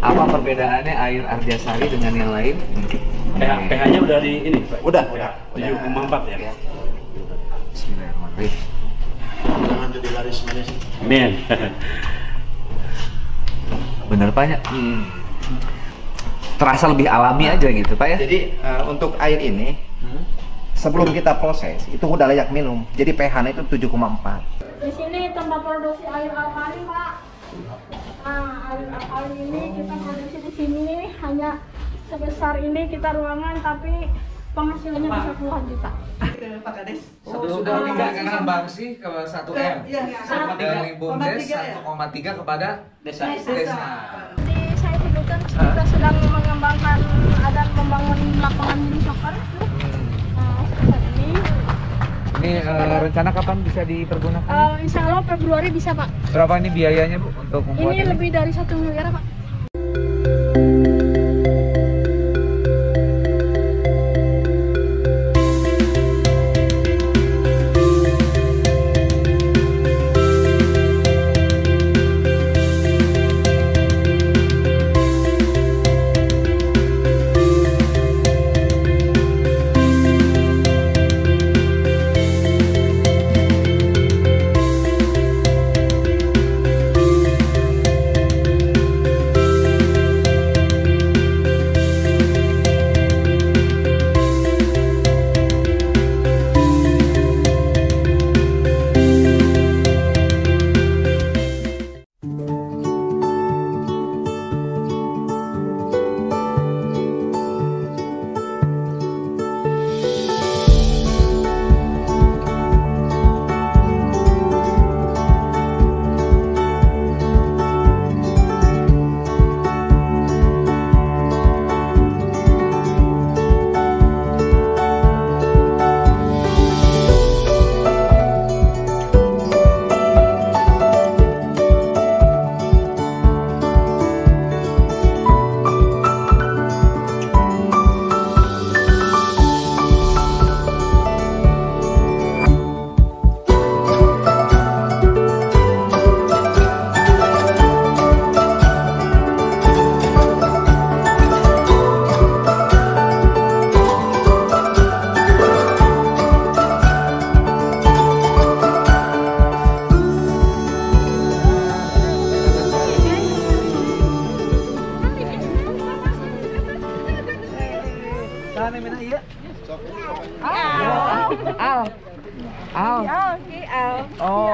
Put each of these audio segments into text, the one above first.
Apa perbedaannya air Arjasari dengan yang lain? pH-nya udah di ini, Pak. Udah. 7,4 ya. Bismillahirrahmanirrahim. Jangan jadi laris manis. Amin. Bener Pak ya? Terasa lebih alami aja gitu Pak ya? Jadi untuk air ini sebelum kita proses itu udah layak minum. Jadi pH-nya itu 7,4. Di sini tempat produksi air alkali, Pak. Nah, air alkali ini kita produksi di sini hanya sebesar ini kita ruangan, tapi penghasilannya bisa puluhan juta. Pak Kades. Sudah diberikan Bangsi ke 1M. Iya, Dari BUMDes 1,3 kepada desa. Jadi saya sebutkan kita sedang mengembangkan dan membangun lapangan mini soccer. Nah, saat ini. Ini rencana kapan bisa dipergunakan? Insya Allah Februari bisa, Pak. Berapa ini biayanya Bu untuk membuat Ini lebih dari 1 miliar, Pak. Oh,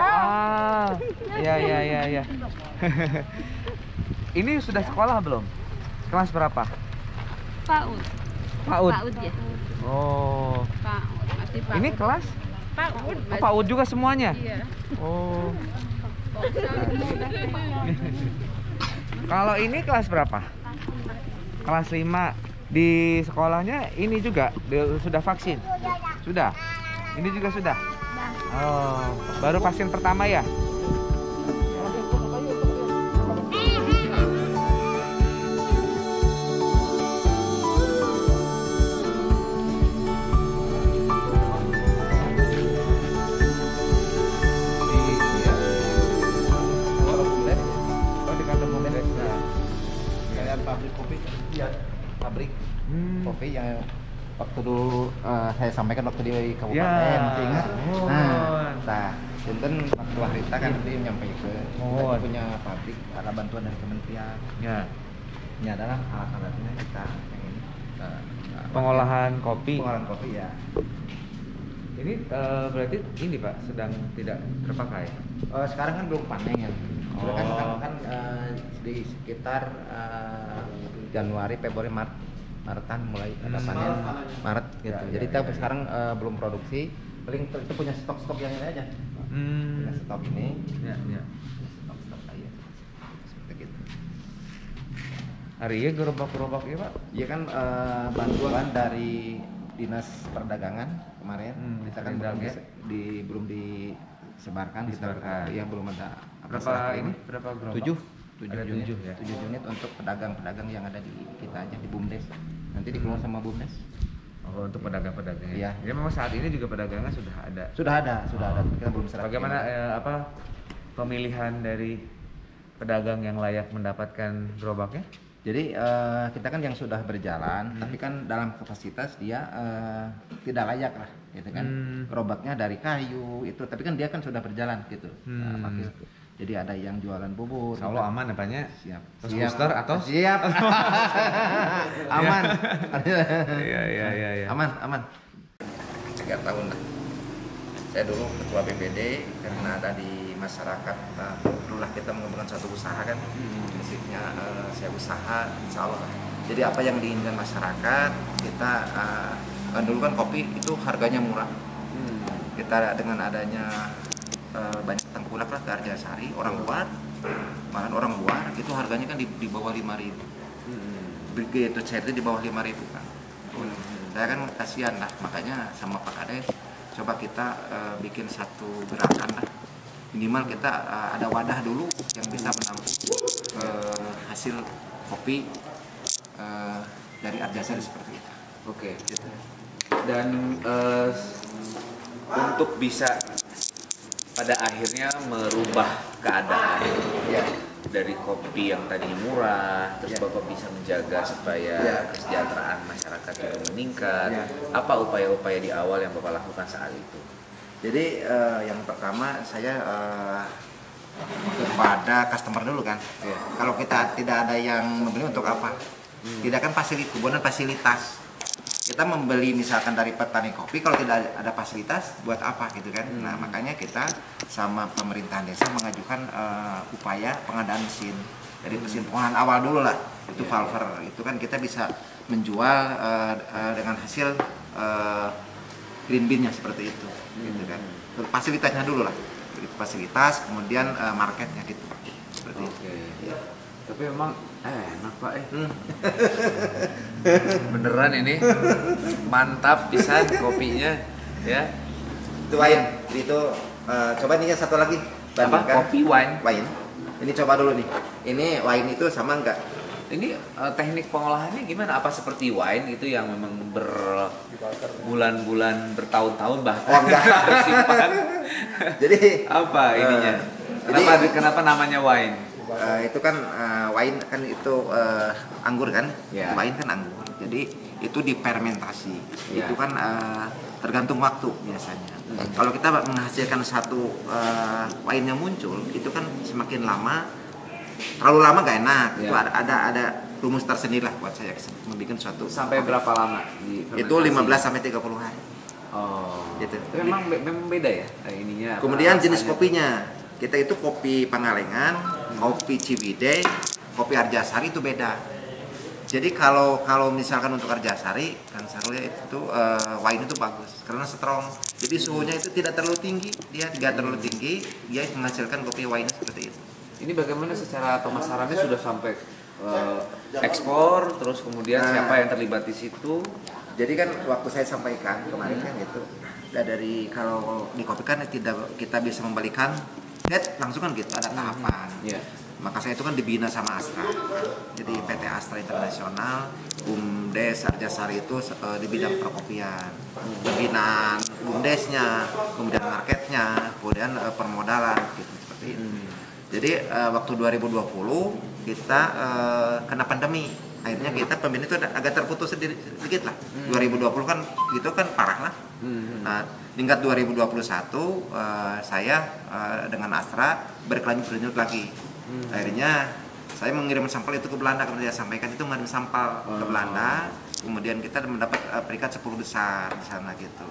ya. Ini sudah sekolah belum? Kelas berapa? PAUD. PAUD. PAUD ya. Oh. PAUD masih PAUD. Ini kelas? PAUD. Oh, PAUD juga semuanya? Iya. Oh. Kalau ini kelas berapa? Kelas 5. Di sekolahnya ini juga sudah vaksin? Sudah? Ini juga sudah? Oh, baru vaksin pertama ya? Pabrik kopi yang waktu dulu saya sampaikan waktu di kabupaten, ingat? Nah, punten waktu harita kan dia nyampe ke kita punya pabrik, ada bantuan dari kementerian. Ya. Ini adalah alat-alatnya kita yang ini. Pengolahan kopi. Pengolahan kopi ya. Ini berarti ini Pak sedang tidak terpakai. Sekarang kan belum panen ya. Kan di sekitar Januari, Februari, Maretan mulai ada panen Maret gitu. Jadi kita sekarang belum produksi. Paling itu punya stok-stok yang ini aja. Punya stok ini. Ya. Stok aja. Seperti gitu. Hari ini gerobak-gerobak ya Pak? Iya kan bantuan dari Dinas Perdagangan kemarin. Kita kan belum disebarkan. Ya belum ada. Berapa ini? Berapa gerobak? 7 unit untuk pedagang-pedagang yang ada di kita aja di BUMDes. Nanti dikelola sama BUMDes. Oh, untuk pedagang-pedagang. Iya. Ya memang saat ini juga pedagangnya sudah ada. Sudah ada. Kita belum serap. Bagaimana pemilihan dari pedagang yang layak mendapatkan gerobaknya? Jadi kita kan yang sudah berjalan, tapi kan dalam kapasitas dia tidak layak lah, gitu kan. Gerobaknya dari kayu itu, tapi kan dia kan sudah berjalan gitu. Nah, jadi ada yang jualan bubur. Insya Allah aman apanya? Siap. Terus booster atau? Siap. Aman. Iya. Aman. 3 tahun lah. Saya dulu ketua BPD karena ada di masyarakat, perlulah kita mengembangkan suatu usaha kan. Basicnya saya usaha, insya Allah. Jadi apa yang diinginkan masyarakat, kita dulu kan kopi itu harganya murah. Kita dengan adanya banyak tengkulak lah ke Arjasari, orang luar, malah orang luar itu harganya kan di bawah 5.000. Begitu saya itu di bawah 5.000 kan. Saya kan kasihan lah, makanya sama Pak Kades coba kita bikin satu gerakan lah, minimal kita ada wadah dulu yang bisa menampung hasil kopi dari Arjasari seperti itu. Oke. Gitu. Dan untuk bisa pada akhirnya merubah keadaan dari kopi yang tadinya murah, terus Bapak bisa menjaga supaya kesejahteraan masyarakat juga meningkat. Apa upaya-upaya di awal yang Bapak lakukan saat itu? Jadi yang pertama saya kepada customer dulu kan. Kalau kita tidak ada yang membeli untuk apa? Tidak kan fasilitas. Kita membeli misalkan dari petani kopi, kalau tidak ada fasilitas buat apa gitu kan. Nah makanya kita sama pemerintahan desa mengajukan upaya pengadaan mesin. Dari mesin pengolahan awal dulu lah, itu valver. Itu kan kita bisa menjual dengan hasil green bean-nya seperti itu gitu kan. Fasilitasnya dulu lah, fasilitas, kemudian marketnya gitu seperti itu. Ya. Tapi memang enak Pak beneran ini mantap pisan kopinya ya. Itu wine. Itu coba nih satu lagi. Apa? Kopi wine. Ini coba dulu nih. Ini wine itu sama enggak? Ini teknik pengolahannya gimana? Apa seperti wine itu yang memang berbulan-bulan, bertahun-tahun bahkan bersimpan? Jadi apa ininya? Kenapa namanya wine? Itu kan wine kan itu anggur kan, wine kan anggur. Jadi itu difermentasi. Itu kan tergantung waktu biasanya. Kalau kita menghasilkan satu wine yang muncul, itu kan semakin lama, terlalu lama gak enak. Itu ada rumus tersendiri lah buat saya membuat suatu. Sampai berapa lama? Itu 15 sampai 30 hari. Oh. Gitu. Tapi memang beda ya ininya. Kemudian jenis kopinya. Kita itu kopi Pangalengan, kopi Ciwidey, kopi Arjasari itu beda. Jadi kalau misalkan untuk Arjasari, kan seharusnya itu wine itu bagus karena strong. Jadi suhunya itu tidak terlalu tinggi, dia tidak terlalu tinggi, dia menghasilkan kopi wine seperti itu. Ini bagaimana secara pemasarannya sudah sampai ekspor, terus kemudian siapa yang terlibat di situ? Jadi kan waktu saya sampaikan kemarin kan gitu, dari kalau di kopi kan kita bisa membalikan langsung kan gitu, ada tahapan. Maka saya itu kan dibina sama Astra. Jadi PT Astra Internasional, BUMDes Arjasari itu di bidang perkopian. Pembinaan BUMDesnya, kemudian marketnya, kemudian permodalan gitu seperti itu. Jadi waktu 2020 kita kena pandemi. Akhirnya kita pembinaan itu agak terputus sedikit lah. 2020 kan itu kan parah lah. Nah, tingkat 2021 saya dengan Astra berkelanjut lagi. Akhirnya saya mengirim sampel itu ke Belanda, karena dia sampaikan itu mengirim sampel ke Belanda. Kemudian kita mendapat peringkat 10 besar di sana gitu.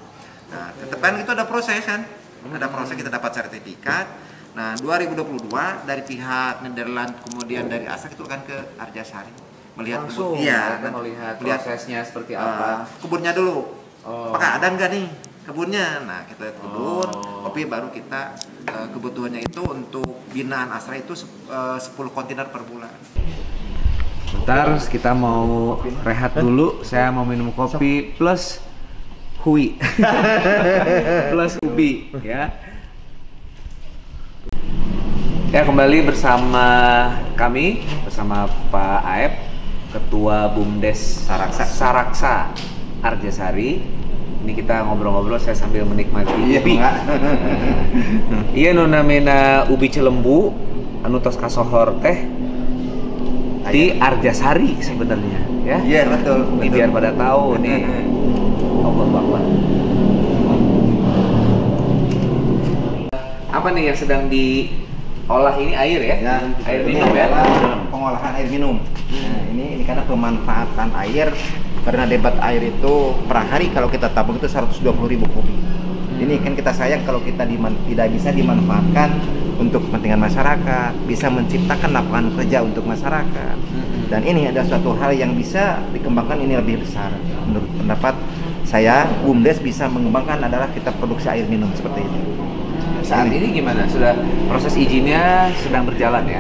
Nah, tetap kan itu ada proses kan. Ada proses, kita dapat sertifikat. Nah, 2022 dari pihak Nederland kemudian dari Astra itu akan ke Arjasari melihat langsung melihat prosesnya seperti apa. Kebunnya dulu. Apakah ada enggak nih kebunnya? Nah, kita lihat kebun, kopi baru kita kebutuhannya itu untuk binaan Astra itu 10 kontainer per bulan. Bentar, kita mau rehat dulu. Saya mau minum kopi plus hui. Plus ubi ya. Ya, kembali bersama kami, bersama Pak Aep, Ketua BUMDes Saraksa Arjasari. Ini kita ngobrol-ngobrol, saya sambil menikmati ubi. Iya, nu namina ubi Cilembu anu tos kasohor teh berarti Arjasari sebenarnya, ya? Iya, betul. Ini biar pada tahu nih. Allah Akbar. Apa nih yang sedang diolah ini, air ya? Ya, Air ini minum ya? adalah pengolahan air minum. Nah, ini karena pemanfaatan air, karena debat air itu per hari kalau kita tabung itu 120.000 kubik. Ini kan kita sayang kalau kita tidak bisa dimanfaatkan untuk kepentingan masyarakat, bisa menciptakan lapangan kerja untuk masyarakat. Dan ini ada suatu hal yang bisa dikembangkan, ini lebih besar. Menurut pendapat saya, BUMDes bisa mengembangkan adalah kita produksi air minum seperti ini. Saat ini gimana? Sudah proses izinnya sedang berjalan ya?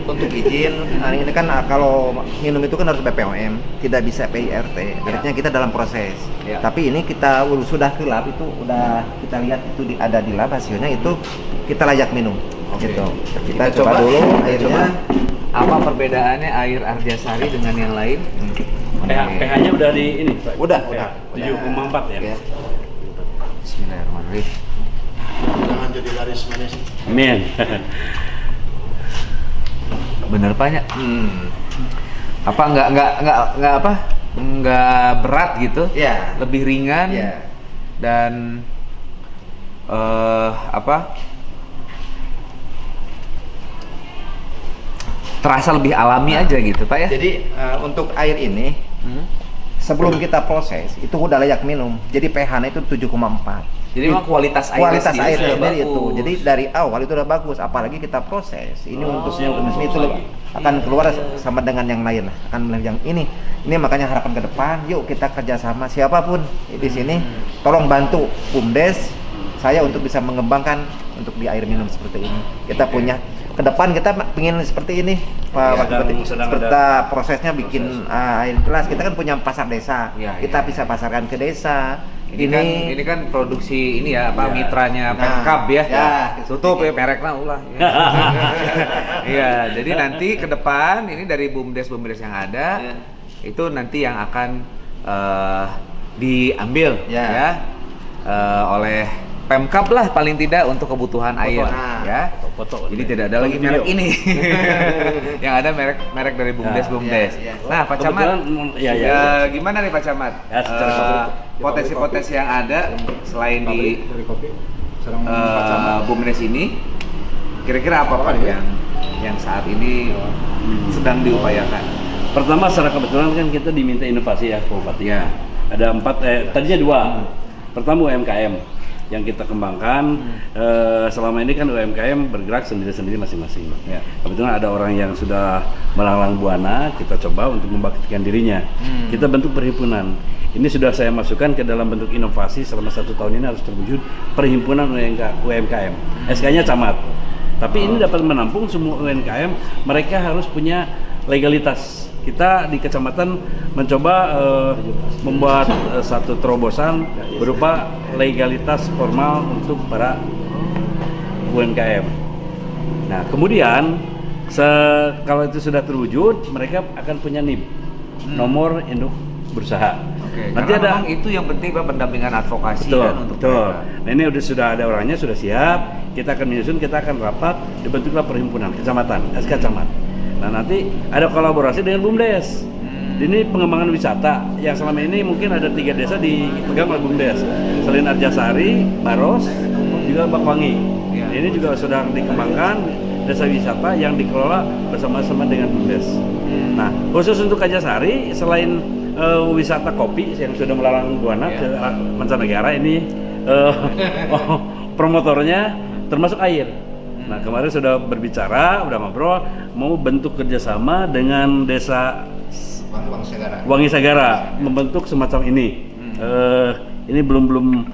Untuk izin, ini kan kalau minum itu kan harus BPOM, tidak bisa PIRT. Artinya kita dalam proses. Ya. Tapi ini kita sudah ke lab, itu udah kita lihat itu ada di lab, hasilnya itu kita layak minum. Oke. Gitu. Kita coba dulu airnya. Apa perbedaannya air Arjasari dengan yang lain? pH-nya udah di ini, Pak. Udah. 7,4 ya. Oke. Bismillahirrahmanirrahim. Jangan jadi laris manis. Amin. Bener Pak ya? Apa nggak apa? Nggak berat gitu? Ya. Lebih ringan Ya. dan apa? Terasa lebih alami aja gitu Pak ya? Jadi untuk air ini sebelum kita proses itu udah layak minum. Jadi pH-nya itu 7,4. Jadi memang kualitas airnya Kualitas air sudah sendiri bagus. itu. Jadi dari awal itu udah bagus, apalagi kita proses. Ini untuk yang itu akan keluar sama dengan yang lain lah. Akan yang ini makanya harapan ke depan, yuk kita kerjasama siapapun di sini, tolong bantu BUMDes saya untuk bisa mengembangkan untuk di air minum seperti ini. Kita punya ke depan kita ingin seperti ini Pak Bupati, seperti prosesnya bikin air gelas. Kita kan punya pasar desa, kita bisa pasarkan ke desa. Ini kan produksi ini ya, apa mitranya Pemkab ya. Tutup ya mereknya ulah. Iya, jadi nanti ke depan ini dari BUMDes yang ada itu nanti yang akan diambil ya oleh Pemkab lah paling tidak untuk kebutuhan air ya. Jadi tidak ada lagi merek ini. Yang ada merek dari BUMDes. Nah, Pak Camat, gimana nih Pak Camat? Potensi-potensi yang ada selain di BUMDes ini, kira-kira apa Pak yang saat ini sedang diupayakan? Pertama, secara kebetulan kan kita diminta inovasi ya, Pak Bupati. Ya. Ada 4, tadinya 2. Pertama UMKM yang kita kembangkan. Selama ini kan UMKM bergerak sendiri-sendiri masing-masing. Ya. Kebetulan ada orang yang sudah melanglang buana, kita coba untuk membangkitkan dirinya. Kita bentuk perhimpunan. Ini sudah saya masukkan ke dalam bentuk inovasi selama 1 tahun ini harus terwujud perhimpunan UMKM. SK-nya camat. Tapi ini dapat menampung semua UMKM, mereka harus punya legalitas. Kita di kecamatan mencoba membuat satu terobosan berupa legalitas formal untuk para UMKM. Nah, kemudian kalau itu sudah terwujud, mereka akan punya NIB, nomor induk berusaha. Oke, nanti karena ada itu yang penting Pak, pendampingan advokasi betul, kan untuk betul. mereka. Nah, ini sudah ada orangnya, sudah siap. Kita akan menyusun, kita akan rapat, dibentuklah perhimpunan kecamatan, SK Camat. Nah, nanti ada kolaborasi dengan BUMDes. Ini pengembangan wisata yang selama ini mungkin ada 3 desa dipegang oleh BUMDes. Selain Arjasari, Baros, juga Bakwangi. Ya. Ini juga sedang dikembangkan desa wisata yang dikelola bersama-sama dengan BUMDes. Nah, khusus untuk Arjasari, selain wisata kopi yang sudah melalang buana ke mancanegara, ini promotornya termasuk air. Nah, kemarin sudah berbicara, udah ngobrol, mau bentuk kerjasama dengan desa Wangi Sagara, membentuk semacam ini. Ini belum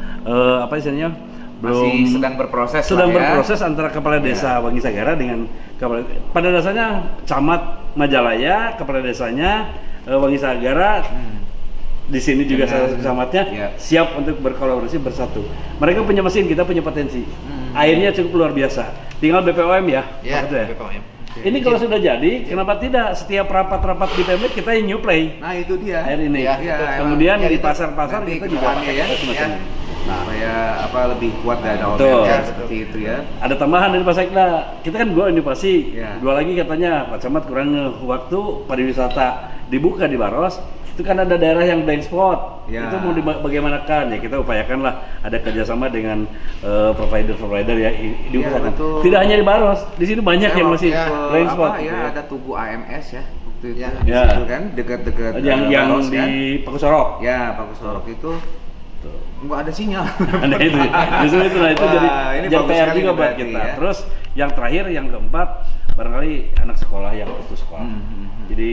apa istilahnya? Masih sedang berproses. Sedang lah ya. berproses antara kepala desa Wangi Sagara dengan kepala. Pada dasarnya Camat Majalaya, kepala desanya Wangi Sagara. Di sini juga camatnya siap untuk berkolaborasi bersatu. Mereka punya mesin, kita punya potensi. Airnya cukup luar biasa. Tinggal BPOM ya. BPOM. Ini kalau sudah jadi, kenapa tidak setiap rapat-rapat di PMD kita yang nyuplai Nah, itu dia. air ini. Ya, Kemudian di itu pasar-pasar nanti kita juga kedepannya ya. semacam ini. supaya lebih kuat dari Betul. daunnya seperti itu ya. Ada tambahan dari Pak Sekda, kita kan gua inovasi, Ya. dua lagi katanya Pak Camat kurang waktu pariwisata dibuka di Baros, itu kan ada daerah yang blind spot, Ya. itu mau bagaimanakan ya, kita upayakan lah ada kerjasama dengan provider ya diusahakan. betul. Tidak hanya di Baros, di sini banyak Saya yang waktu masih ke blind spot. apa, gitu ya, ada tugu AMS ya waktu itu Ya. di Ya. situ kan dekat-dekat yang Baros, di kan? Paku Sorok. Ya, Paku Sorok itu nggak ada sinyal. Nah itu, justru itu, nah itu Wah, jadi ini bagus PR sekali juga nih buat berarti kita. ya. Terus yang terakhir, yang keempat, barangkali anak sekolah yang putus sekolah. Jadi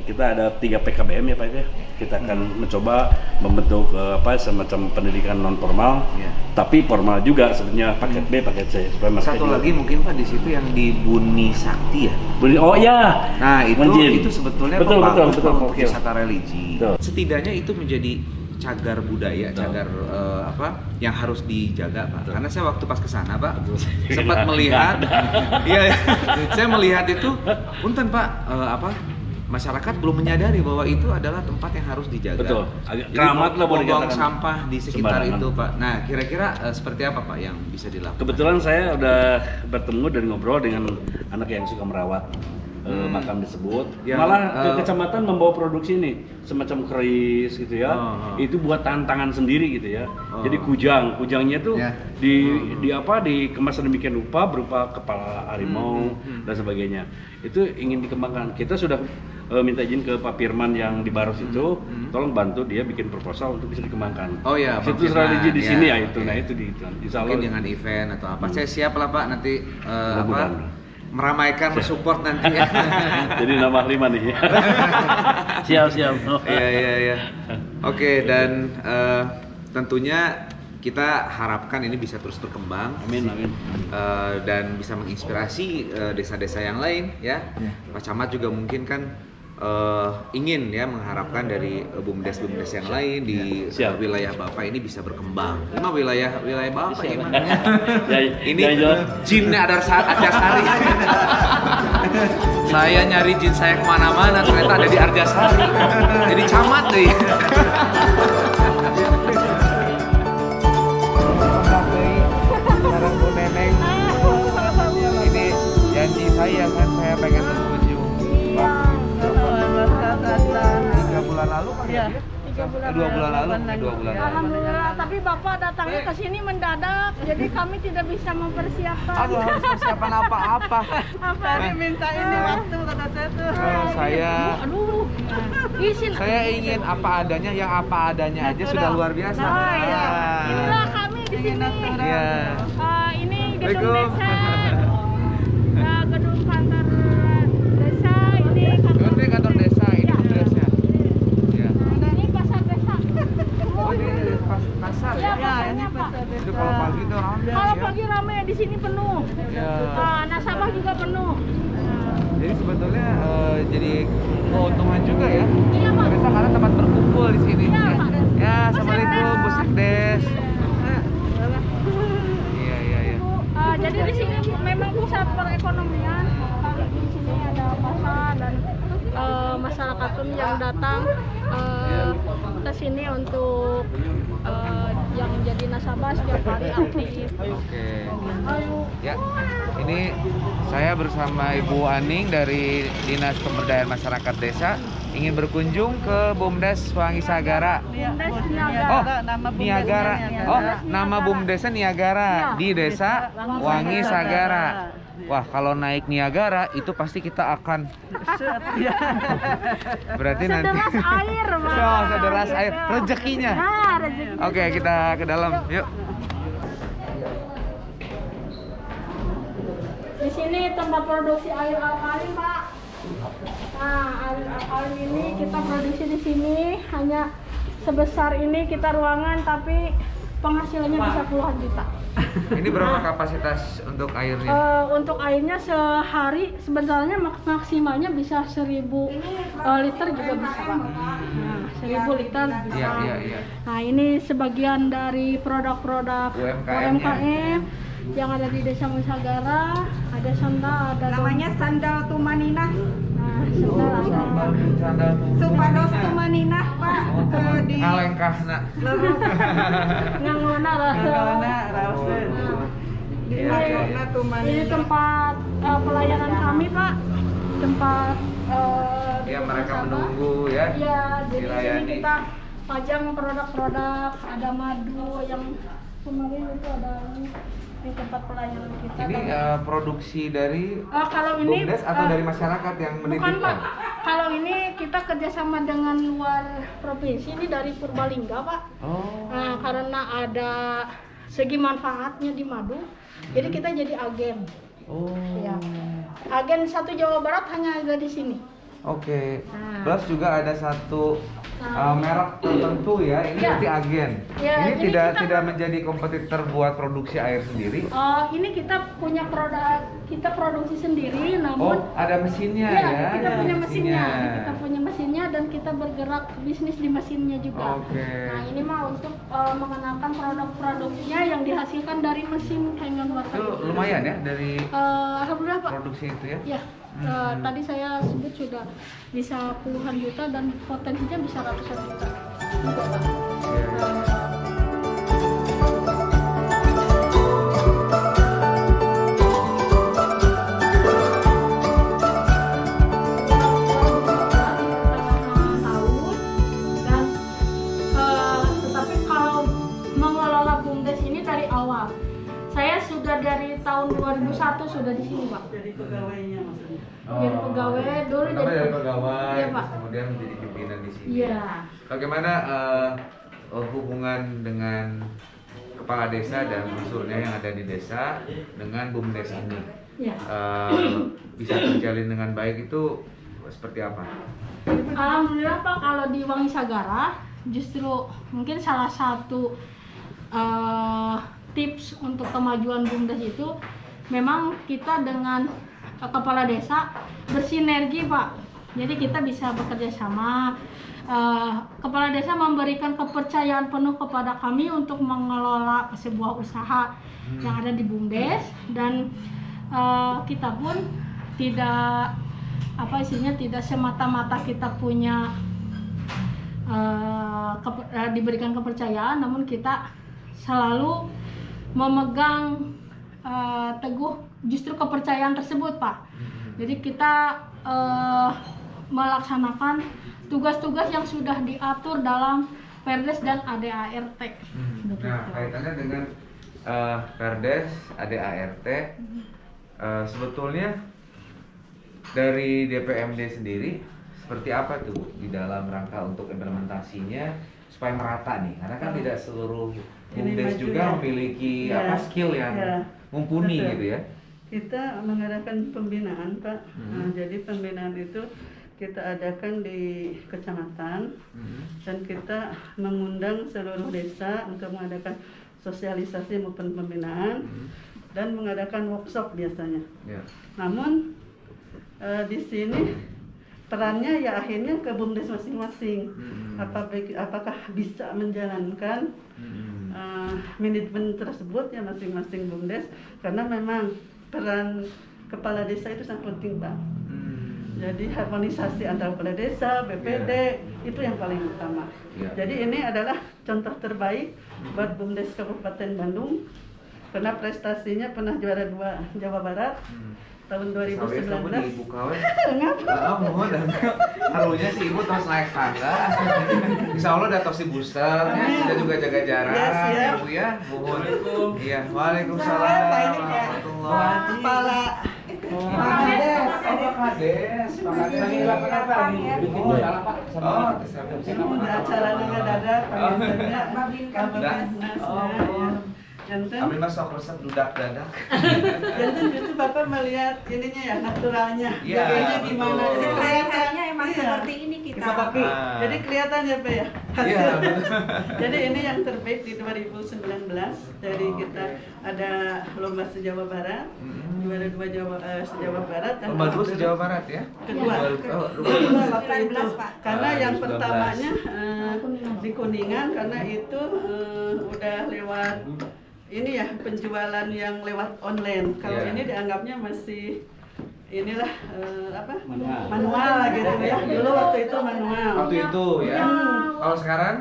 kita ada 3 PKBM ya Pak ya. Kita akan mencoba membentuk semacam pendidikan non formal, Iya. tapi formal juga sebenarnya paket B, paket C supaya mereka Satu juga- lagi mungkin Pak di situ yang di Buni Sakti ya. Oh ya. Nah Menjin. itu sebetulnya betul, bagus betul, untuk oke. wisata religi. Betul. Setidaknya itu menjadi cagar budaya, cagar yang harus dijaga Pak. Karena saya waktu pas kesana Pak sempat melihat, iya, saya melihat itu, punten Pak, masyarakat belum menyadari bahwa itu adalah tempat yang harus dijaga. Betul. Agak Jadi keramat lah boleh buang dikatakan. sampah di sekitar Sembarangan. itu Pak. Nah kira-kira seperti apa Pak yang bisa dilakukan? Kebetulan saya udah bertemu dan ngobrol dengan anak yang suka merawat makam tersebut. Ya, Malah ke kecamatan membawa produksi ini semacam keris gitu ya. Itu buat tantangan sendiri gitu ya. Jadi kujangnya tuh Ya. dikemas sedemikian rupa berupa kepala harimau dan sebagainya. Itu ingin dikembangkan. Kita sudah minta izin ke Pak Firman yang di Baros itu, tolong bantu dia bikin proposal untuk bisa dikembangkan. Oh ya, Pak situs Firman, religi di ya, sini ya oke. itu. Nah itu di itu. Insya Allah. Mungkin dengan event atau apa. Saya siap lah Pak nanti Mudah-mudahan. meramaikan, mensupport nanti ya. Jadi nama 5 nih. Siap. Iya. Oke, dan tentunya kita harapkan ini bisa terus berkembang. Amin. Dan bisa menginspirasi desa-desa yang lain ya. Pak Camat juga mungkin kan ingin ya mengharapkan dari bumdes-bumdes yang lain di Siap. wilayah Bapak ini bisa berkembang. Ini mah wilayah Bapak gimana? Ini jinnya ada Arjasari. Saya nyari jin saya kemana-mana, ternyata ada di Arjasari. Jadi camat deh. Ini janji saya kan, saya pengen berkunjung. 3 bulan lalu kan ya? 2 bulan lalu. Alhamdulillah, tapi Bapak datangnya ke sini mendadak, jadi kami tidak bisa mempersiapkan. Aduh, harus persiapan apa-apa. Minta ini waktu kata saya tuh. Saya Aduh, izin. Saya ingin apa adanya, yang apa adanya aja sudah luar biasa. Nah, iya. Inilah kami di sini. Iya. Ini gedung Assalamualaikum. desa, gedung kantor desa. Ini Ini kantor desa, ini bumdesnya. Iya. Ini pasar desa. Oh, ini pasar Ya, ya. pasarnya Pak. Itu kalau pagi tuh ramai Kalau ya. pagi ramai di sini penuh. Ya. Nasabah juga penuh. Jadi sebetulnya jadi keuntungan juga ya. Iya, Pak. Desa karena tempat berkumpul di sini. Iya, Pak. Ya, assalamualaikum Bu Sekdes. Iya. Jadi di sini memang pusat perekonomian. Di sini ada pasar dan masyarakat pun yang datang ke sini untuk yang jadi nasabah setiap hari aktif. Oke. Ya, ini saya bersama Ibu Aning dari Dinas Pemberdayaan Masyarakat Desa ingin berkunjung ke Bumdes Wangi Sagara. Bumdes Oh, Niagara. Niagara. Oh, nama Bumdesnya Niagara di Desa Wangi Sagara. Wah, kalau naik Niagara itu pasti kita akan berarti nanti Sederas air, Pak. sederas air rezekinya. Nah, rezeki. Oke, kita ke dalam. Yuk. Di sini tempat produksi air alkalin, Pak. Nah, air alkalin ini kita produksi di sini hanya sebesar ini kita ruangan, tapi penghasilannya bisa puluhan juta. Ini berapa kapasitas untuk airnya? Untuk airnya sehari sebenarnya maksimalnya bisa 1000 liter juga bisa, Pak. Nah, 1000 liter bisa. Iya. Nah, ini sebagian dari produk-produk UMKM yang ada di Desa Musagara. Ada sandal, ada Namanya sandal Tumanina. Nah, sambal sandal Supados tumaninah Pak. Di alengkahna. Ngangona rasa. Ngangona raos. Di akhirna Ini tumaninah. tempat pelayanan kami Pak. Tempat Ya mereka menunggu ya. Iya, jadi di dilayani. sini kita pajang produk-produk, ada madu yang kemarin itu ada di tempat pelayanan kita. Ini produksi dari Kalau ini BUMDes atau dari masyarakat yang bukan Pak. menitipkan? Kalau ini kita kerjasama dengan luar provinsi, ini dari Purbalingga Pak. Oh. Nah, karena ada segi manfaatnya di madu, jadi kita jadi agen. Oh. Ya. Agen satu Jawa Barat hanya ada di sini. Oke. Nah. Plus juga ada satu merek tertentu ya. Ini Iya. berarti agen. Iya, Ini jadi kita- tidak menjadi kompetitor buat produksi air sendiri. Ini kita punya produk, kita produksi sendiri, Oh, namun ada mesinnya iya, ya. kita Ada punya mesinnya. Kita punya mesinnya dan kita bergerak bisnis di mesinnya juga. Oke. Nah, ini mah untuk mengenalkan produk-produknya yang dihasilkan dari mesin Kangen Water. Itu lumayan ya dari Alhamdulillah Pak. produksi itu ya. Ya, tadi saya sebut sudah bisa puluhan juta dan potensinya bisa ratusan juta. Juga, Pak. Tetapi kalau mengelola BUMDes ini dari awal, saya sudah dari tahun 2001 sudah di sini Pak. Jadi pegawainya maksudnya. Jadi pegawai dulu Pertama dari pegawai, Iya, Pak. kemudian menjadi pimpinan di sini. Iya. Bagaimana hubungan dengan kepala desa dan unsurnya yang ada di desa dengan BUMDes ini? Iya. Bisa terjalin dengan baik itu seperti apa? Alhamdulillah Pak, kalau di Wangi Sagara justru mungkin salah satu tips untuk kemajuan BUMDes itu memang kita dengan kepala desa bersinergi Pak. Jadi kita bisa bekerja sama. Kepala desa memberikan kepercayaan penuh kepada kami untuk mengelola sebuah usaha yang ada di BUMDes, dan kita pun tidak tidak semata-mata kita punya diberikan kepercayaan, namun kita selalu memegang teguh justru kepercayaan tersebut Pak. Jadi kita melaksanakan tugas-tugas yang sudah diatur dalam Perdes dan ADART. Nah, kaitannya dengan Perdes, ADART, sebetulnya dari DPMD sendiri seperti apa tuh di dalam rangka untuk implementasinya supaya merata nih? Karena kan tidak seluruh BUMDes juga memiliki skill yang mumpuni Betul. gitu ya. Kita mengadakan pembinaan Pak. Nah, jadi pembinaan itu kita adakan di kecamatan dan kita mengundang seluruh desa untuk mengadakan sosialisasi maupun pembinaan dan mengadakan workshop biasanya. Ya. Namun di sini perannya ya akhirnya ke BUMDes masing-masing. Apakah bisa menjalankan manajemen tersebut ya masing-masing BUMDes, karena memang peran kepala desa itu sangat penting Pak. Jadi harmonisasi antara kepala desa, BPD itu yang paling utama. Jadi ini adalah contoh terbaik buat BUMDes Kabupaten Bandung karena prestasinya pernah juara 2 Jawa Barat tahun 2019. Ibu kawe. Ngapa? Mohon dan harunya si ibu tos naik tangga. Insya Allah udah tos si booster, kita juga jaga jarak. Ya, siap. Ibu ya, mohon. Iya, waalaikumsalam. warahmatullahi Kepala Pak Kades. Pak Kades. Kenapa nih? Bikin salah Pak. Udah acaranya dadak, Kami mah sok resep dudak dadak. Jantan justru Bapak melihat ininya ya, naturalnya. Iya, Jadinya betul. gimana? Jadi Kelihatannya emang iya. seperti ini kita. Jadi kelihatan ya Pak ya hasil. Iya, betul. Jadi ini yang terbaik di 2019 dari kita ada lomba se-Jawa Barat, juara 2 se-Jawa Barat dan Lomba dua se-Jawa Barat ya? Kedua. Kedua. Waktu itu. Karena Ah, yang 19. pertamanya di Kuningan karena itu udah lewat ini ya penjualan yang lewat online. Kalau Iya. ini dianggapnya masih inilah manual gitu ya. Dulu waktu itu manual. Waktu itu ya. Kalau sekarang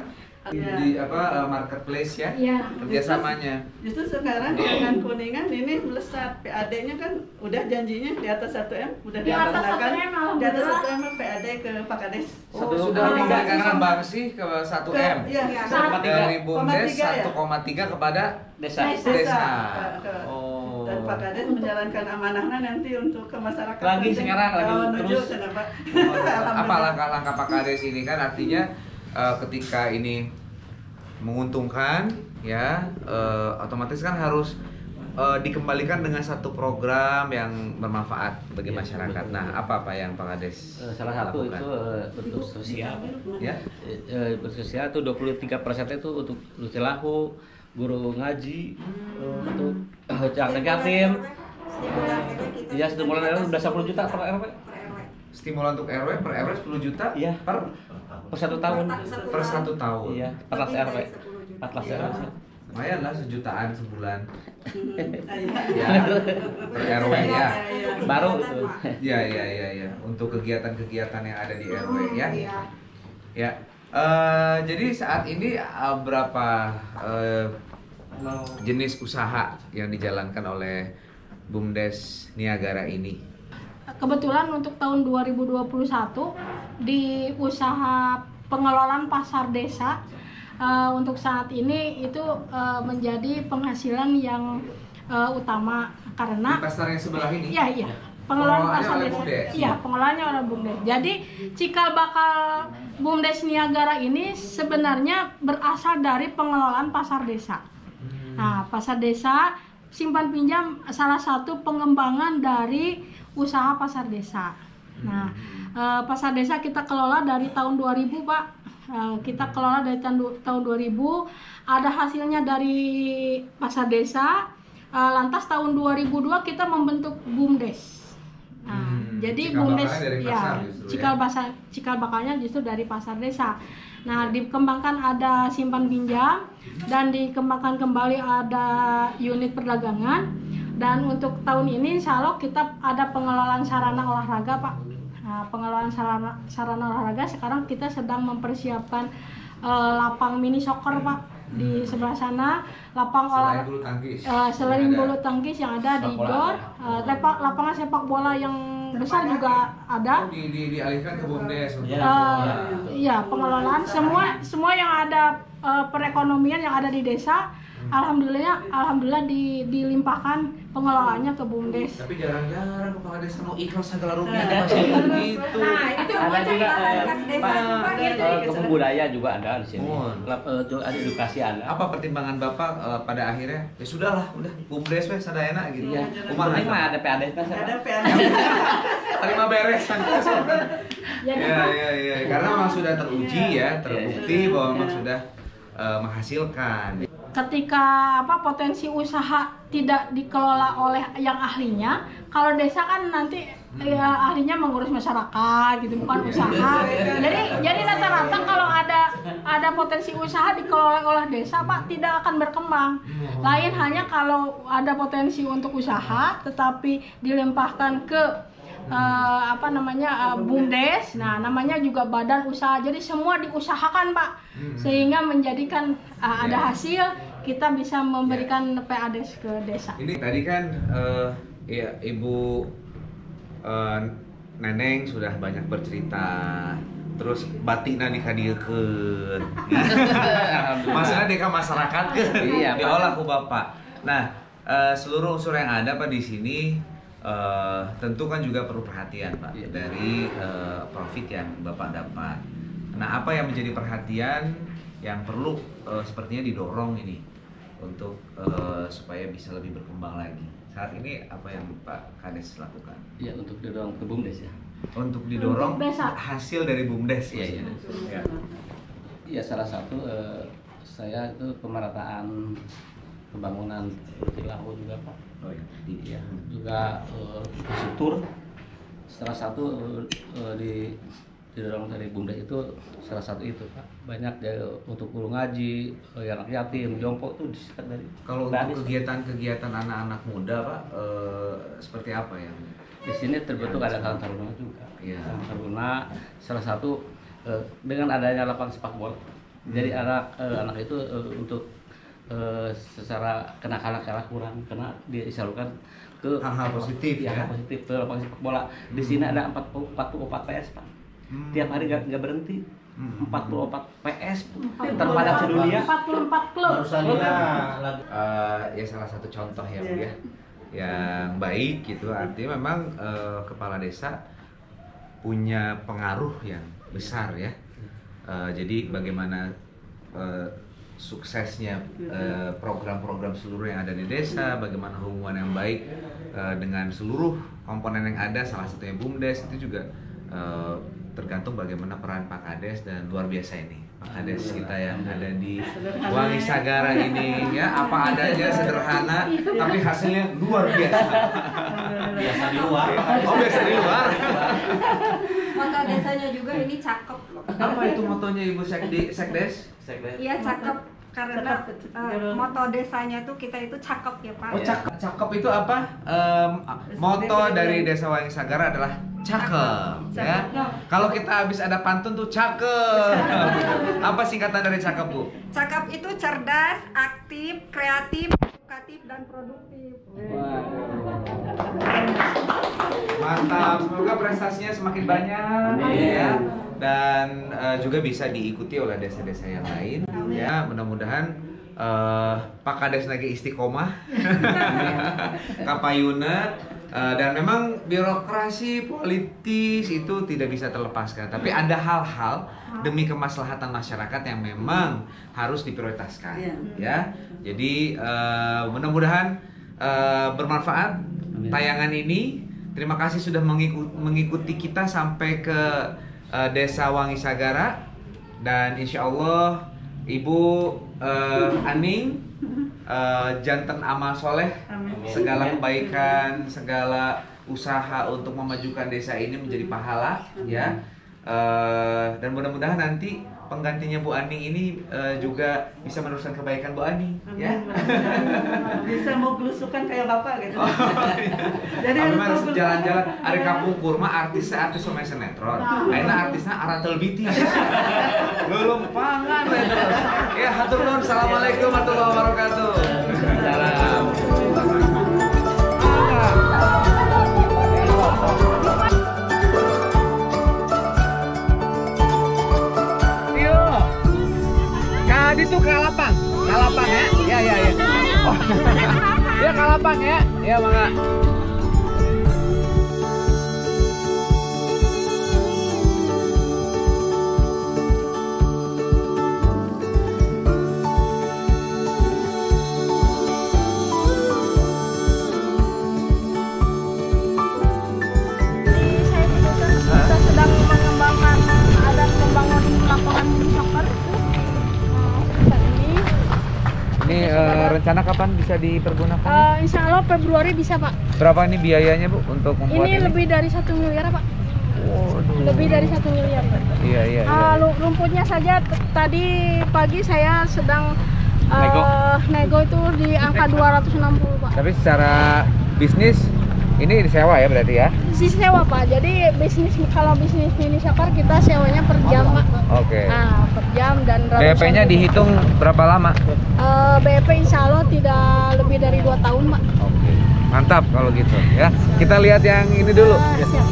Iya. di marketplace ya, Iya. kerjasamanya. Justru sekarang dengan Kuningan ini melesat, PAD-nya kan udah janjinya di atas 1M, udah Di atas dilaksanakan. 1M, Di atas alhamdullah. 1M PAD ke Pak Kades. Sudah memberikan bangsi ke 1M. Iya, Dari BUMDes 1,3 ya? 1,3 kepada Desa. desa. Oh. Dan Pak Kades menjalankan amanahnya nanti untuk ke masyarakat. Lagi penting. sekarang, lagi Menuju terus. sana, Pak. Apa langkah-langkah Pak Kades ini kan artinya ketika ini menguntungkan ya otomatis kan harus dikembalikan dengan satu program yang bermanfaat bagi Ya, masyarakat. betul. Nah, apa yang Pak Kades Salah satu lakukan? itu bentuk sosial. Ya. Bentuk sosial itu 23% itu untuk lucilahu, guru ngaji, untuk anak yatim. Ya, stimulan RW udah 10 juta per RW. Stimulan untuk RW per RW 10 juta Iya. per 1 tahun. per 1 tahun. Iya, 14 RW. 14 Ya. RW. Lumayan lah sejutaan sebulan. Iya. Ya, per RW ya. Baru itu. Ya. Untuk kegiatan-kegiatan yang ada di RW ya. Ya. Jadi saat ini berapa jenis usaha yang dijalankan oleh BUMDes Niagara ini? Kebetulan untuk tahun 2021 di usaha pengelolaan pasar desa untuk saat ini itu menjadi penghasilan yang utama karena Di pasar yang sebelah ini? iya pengelolaan Pengelolaannya pasar oleh desa. BUMDes? Iya, pengelolaannya oleh BUMDes. Jadi cikal bakal BUMDes Niagara ini sebenarnya berasal dari pengelolaan pasar desa. Nah, pasar desa simpan pinjam salah satu pengembangan dari usaha pasar desa. Nah, pasar desa kita kelola dari tahun 2000, Pak. Kita kelola dari tahun 2000. Ada hasilnya dari pasar desa. Lantas tahun 2002 kita membentuk BUMDes. Nah, jadi cikal BUMDes bakalnya dari pasar justru ya? cikal bakalnya justru dari pasar desa. Nah, dikembangkan ada simpan pinjam dan dikembangkan kembali ada unit perdagangan. Dan untuk tahun ini insya Allah kita ada pengelolaan sarana olahraga, Pak. Nah, pengelolaan sarana olahraga sekarang kita sedang mempersiapkan lapang mini soccer, Pak. Di sebelah sana lapang Selain bulu tangkis. selain bulu tangkis yang ada di GOR, lapangan sepak bola yang besar juga ada. Dialihkan ke BUMDes untuk Iya, pengelolaan semua yang ada perekonomian yang ada di desa, alhamdulillah dilimpahkan pengelolaannya ke BUMDes. Tapi jarang-jarang Pak Kades mau ikhlas segala rugi Ada. gitu. Ada juga kebudaya juga ada di sini. Oh. Ada edukasi ada. Apa pertimbangan Bapak pada akhirnya? Ya sudahlah, udah BUMDes weh sadayana gitu. Iya. Kumaha Penting mah eta? ada PAD kan. Ada PAD. Terima beres kan. Jadi Ya. Karena memang sudah teruji ya, terbukti bahwa memang sudah menghasilkan. ketika potensi usaha tidak dikelola oleh yang ahlinya, kalau desa kan nanti ahlinya mengurus masyarakat gitu, bukan usaha. Jadi rata-rata kalau ada potensi usaha dikelola oleh desa, Pak, tidak akan berkembang. Lain hanya kalau ada potensi untuk usaha tetapi dilimpahkan ke BUMDes. Nah, namanya juga badan usaha. Jadi semua diusahakan, Pak. Sehingga menjadikan ada hasil, kita bisa memberikan PADes ke desa. Ini tadi kan ya Ibu Neneng sudah banyak bercerita, terus batikna dikadiekeun. Masalah deka masyarakat ke Iya, Pak. diolah ku Bapak. Nah, seluruh unsur yang ada Pak di sini tentu kan juga perlu perhatian Pak dari profit yang Bapak dapat. Nah, apa yang menjadi perhatian yang perlu sepertinya didorong ini untuk supaya bisa lebih berkembang lagi. Saat ini apa yang Pak Kades lakukan? Ya, untuk didorong ke BUMDes ya. Untuk didorong Untuk desa. hasil dari BUMDes. Iya. Ya. Iya, salah satu saya itu pemerataan pembangunan Cilahu juga, Pak. Oh iya. Iya, juga infrastruktur. Salah satu didorong dari BUMDes itu salah satu itu, Pak. Banyak untuk guru ngaji, anak yatim, jompo itu disikat dari. Kalau Gratis. untuk kegiatan-kegiatan anak-anak muda Pak, seperti apa yang di sini terbentuk ada Karang Taruna juga. Iya. Karang Taruna salah satu dengan adanya lapangan sepak bola. Jadi anak itu untuk secara kenakalan kurang karena dia disalurkan ke hal-hal positif ya. Hal positif ke lapangan sepak bola. Di sini ada 44 PS, Pak. Tiap hari nggak berhenti. 44 PS terpadat sedunia. 44 klub. Ya salah satu contoh ya Bu ya, yang baik gitu. Artinya memang kepala desa punya pengaruh yang besar ya. Jadi bagaimana suksesnya program-program seluruh yang ada di desa, bagaimana hubungan yang baik dengan seluruh komponen yang ada, salah satunya BUMDes, itu juga tergantung bagaimana peran Pak Kades, dan luar biasa ini Pak Kades kita yang ada di Wangi Sagara ini ya, apa adanya, sederhana tapi hasilnya luar biasa. Biasa di luar. Oh, biasa di luar. Moto desanya juga ini cakep loh. Apa itu motonya Ibu Sekdes? Iya cakep karena moto desanya tuh kita itu cakep ya Pak. Oh, cakep itu apa? Moto dari Desa Wangi Sagara adalah cakep ya. Kalau kita habis ada pantun tuh cakep. Apa singkatan dari cakep, Bu? Cakep itu cerdas, aktif, kreatif, edukatif, dan produktif. Mantap, semoga prestasinya semakin banyak ya, dan juga bisa diikuti oleh desa-desa yang lain ya. Mudah-mudahan Pak Kades lagi istiqomah, kapayuna, dan memang birokrasi politis itu tidak bisa terlepaskan. Tapi ada hal-hal demi kemaslahatan masyarakat yang memang harus diprioritaskan ya. Jadi mudah-mudahan bermanfaat tayangan ini. Terima kasih sudah mengikuti kita sampai ke Desa Wangi Sagara, dan insya Allah Ibu Aning jantan amal soleh, segala kebaikan, segala usaha untuk memajukan desa ini menjadi pahala ya. Dan mudah-mudahan nanti penggantinya Bu Ani ini juga bisa meneruskan kebaikan Bu Ani ya. Bisa mau belusukan kayak Bapak gitu. Oh, iya. Jadi harus jalan-jalan. Ada kampung kurma artisnya artis pemain sinetron. Akhirnya artisnya Aratel Biti. Belum pangan terus. Ya hatur nuhun. Assalamualaikum warahmatullahi wabarakatuh. Salam. Tadi tuh Kalapang ya, ya. Oh, ya Kalapang ya mangga. Kita sedang mengembangkan dan membangun lapangan mini soccer. Ini rencana kapan bisa dipergunakan? Insya Allah Februari bisa Pak. Berapa ini biayanya Bu untuk membuat ini? Ini lebih dari 1 miliar Pak. Waduh. Lebih dari 1 miliar Pak. Iya. Rumputnya saja tadi pagi saya sedang nego itu di angka 260 Pak. Tapi secara bisnis ini disewa ya berarti ya? Sewa Pak. Jadi kalau bisnis mini soccer kita sewanya per jam Pak. Oke. Nah, per jam dan BP-nya dihitung berapa lama? BP insya Allah tidak lebih dari 2 tahun Pak. Oke. Mantap kalau gitu ya. Kita lihat yang ini dulu. Siap.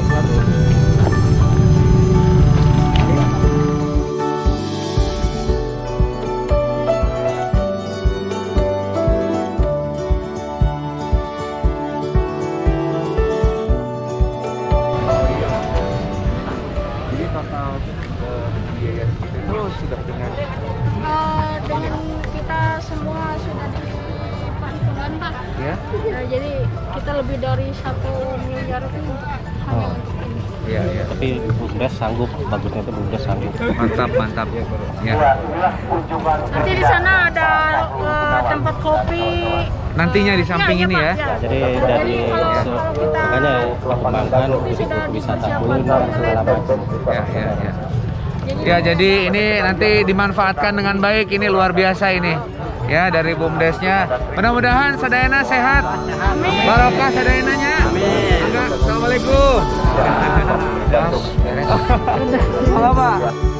Sudah dengan kita semua sudah di perhitungan Pak. ya? Jadi kita lebih dari 1 miliar itu hanya untuk ini. Iya. Tapi BUMDes sanggup, bagusnya itu BUMDes sanggup. Mantap ya. Nanti di sana ada tempat kopi. Nantinya di samping ini ya. Jadi dari makanya perkembangan wisata kuliner segala macam. Ya. Ya, jadi ini nanti dimanfaatkan dengan baik, ini luar biasa ini. Ya, dari BUMDesnya. Mudah-mudahan sadayana sehat. Barokah sadayananya. Assalamualaikum. Salam Pak.